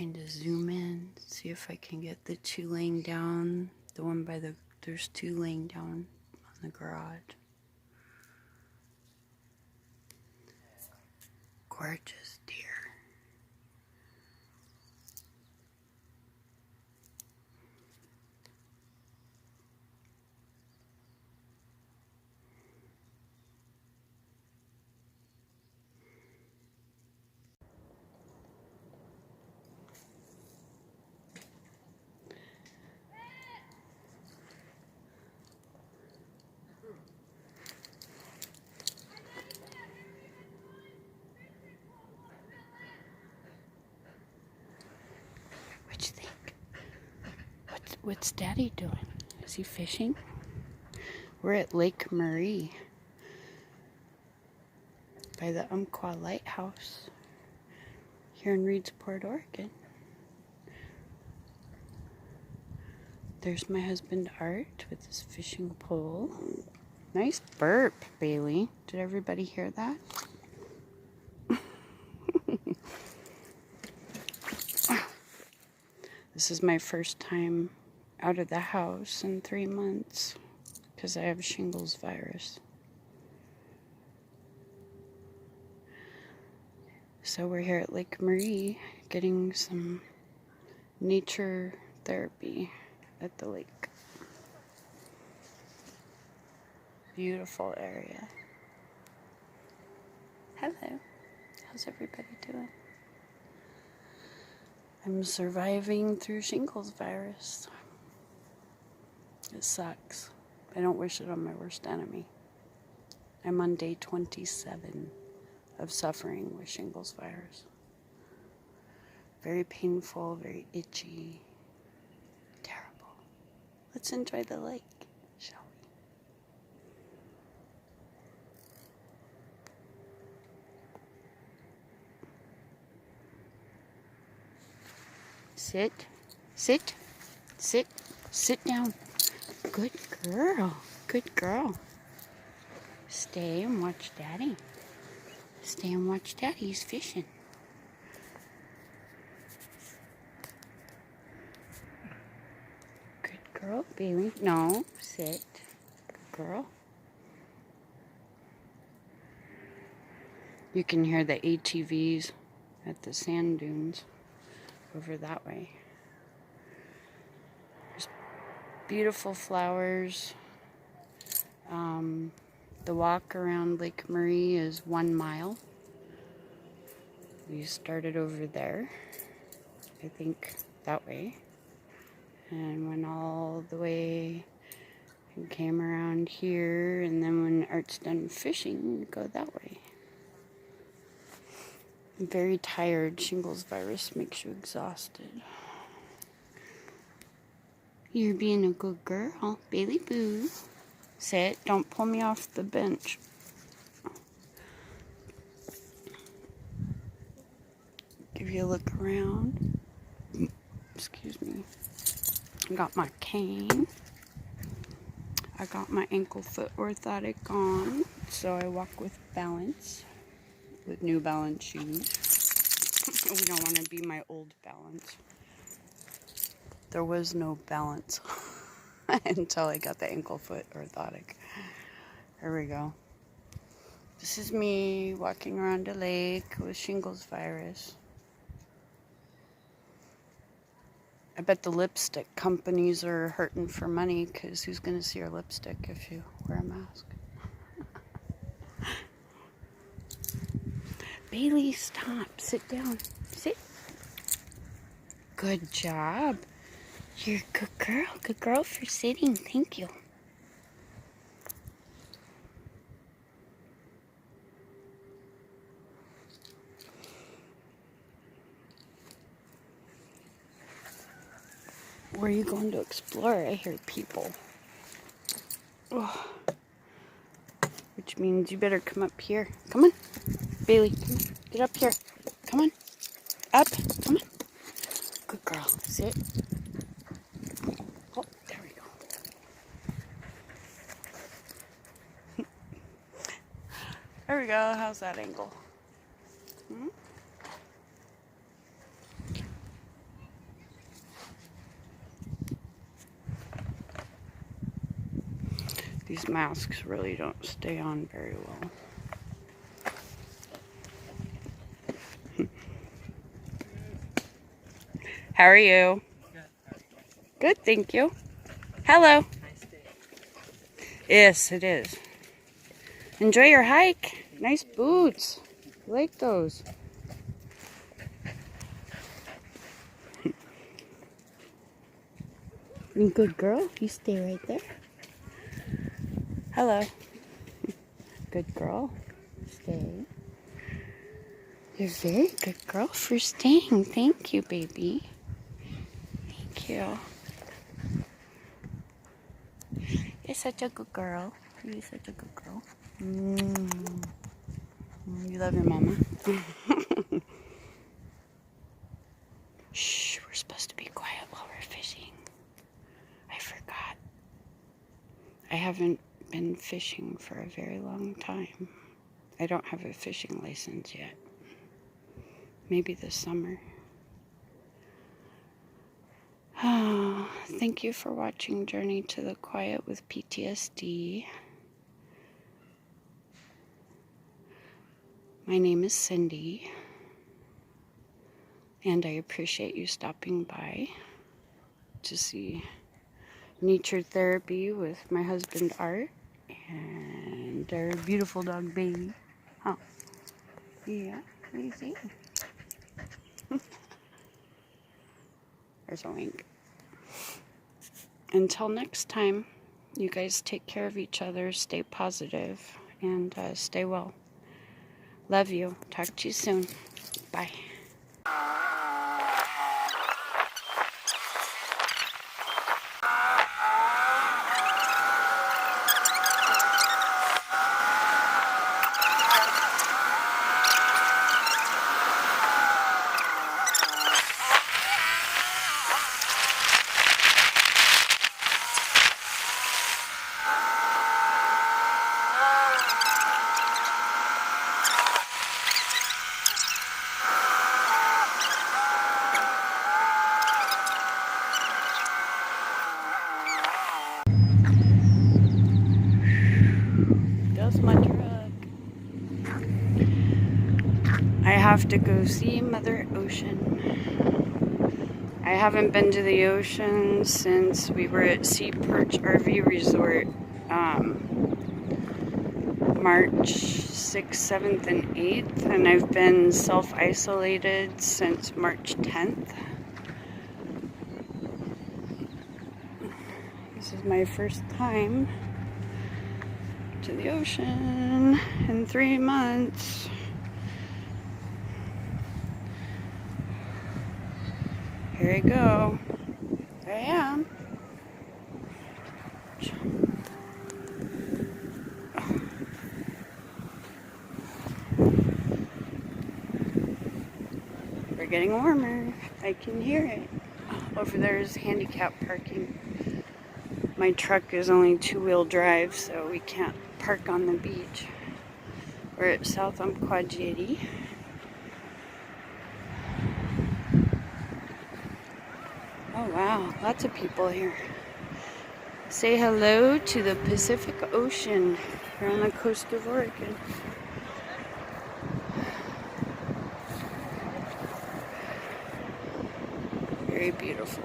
trying to zoom in, see if I can get the two laying down. The one by the, there's two laying down on the garage. Gorgeous deer. What you think? What's Daddy doing? Is he fishing? We're at Lake Marie by the Umpqua Lighthouse here in Reedsport, Oregon. There's my husband Art with his fishing pole. Nice burp, Bailey. Did everybody hear that? This is my first time out of the house in 3 months because I have Shingles Virus. So we're here at Lake Marie getting some nature therapy at the lake. Beautiful area. Hello. How's everybody doing? I'm surviving through Shingles Virus. It sucks. I don't wish it on my worst enemy. I'm on day 27 of suffering with Shingles Virus. Very painful, very itchy, terrible. Let's enjoy the lake, shall we? Sit, sit, sit, sit down. Good girl, good girl. Stay and watch Daddy. Stay and watch Daddy, he's fishing. Good girl, Bailey. No, sit. Good girl. You can hear the ATVs at the sand dunes over that way. There's beautiful flowers. The walk around Lake Marie is 1 mile. We started over there, I think that way, and went all the way and came around here, and then when Art's done fishing, we go that way. I'm very tired. Shingles Virus makes you exhausted. You're being a good girl, Bailey Boo. Sit. Don't pull me off the bench. Give you a look around. Excuse me. I got my cane. I got my ankle foot orthotic on, so I walk with balance, with New Balance shoes. We don't want to be my old Balance. There was no balance until I got the ankle foot orthotic. Here we go. This is me walking around a lake with Shingles Virus. I bet the lipstick companies are hurting for money, because who's going to see your lipstick if you wear a mask? Bailey, stop. Sit down. Sit. Good job. You're a good girl. Good girl for sitting. Thank you. Where are you going to explore? I hear people. Oh. Which means you better come up here. Come on. Bailey, come on. Get up here. Come on. Up. Come on. Good girl. Sit. Oh, there we go. There we go. How's that angle? These masks really don't stay on very well. How are you? Good, thank you. Hello. Yes, it is. Enjoy your hike. Nice boots. I like those. Good girl. You stay right there. Hello. Good girl. Stay. You're a very good girl for staying. Thank you, baby. Thank you. You're such a good girl. You're such a good girl. You love your mama. Shh, we're supposed to be quiet while we're fishing. I forgot. I haven't been fishing for a very long time. I don't have a fishing license yet. Maybe this summer. Thank you for watching Journey to the Quiet with PTSD. My name is Cindy, and I appreciate you stopping by to see nature therapy with my husband Art and our beautiful dog Baby. Oh, yeah, what do you see? There's a wink. Until next time, you guys take care of each other, stay positive, and stay well. Love you. Talk to you soon. Bye. My truck. I have to go see Mother Ocean. I haven't been to the ocean since we were at Sea Perch RV Resort March 6th, 7th, and 8th, and I've been self-isolated since March 10th. This is my first time to the ocean in 3 months. Here we go. There I am. We're getting warmer. I can hear it. Over there is handicap parking. My truck is only 2-wheel drive, so we can't park on the beach. We're at South Umpqua Jetty. Oh wow, lots of people here. Say hello to the Pacific Ocean here on the coast of Oregon. Very beautiful.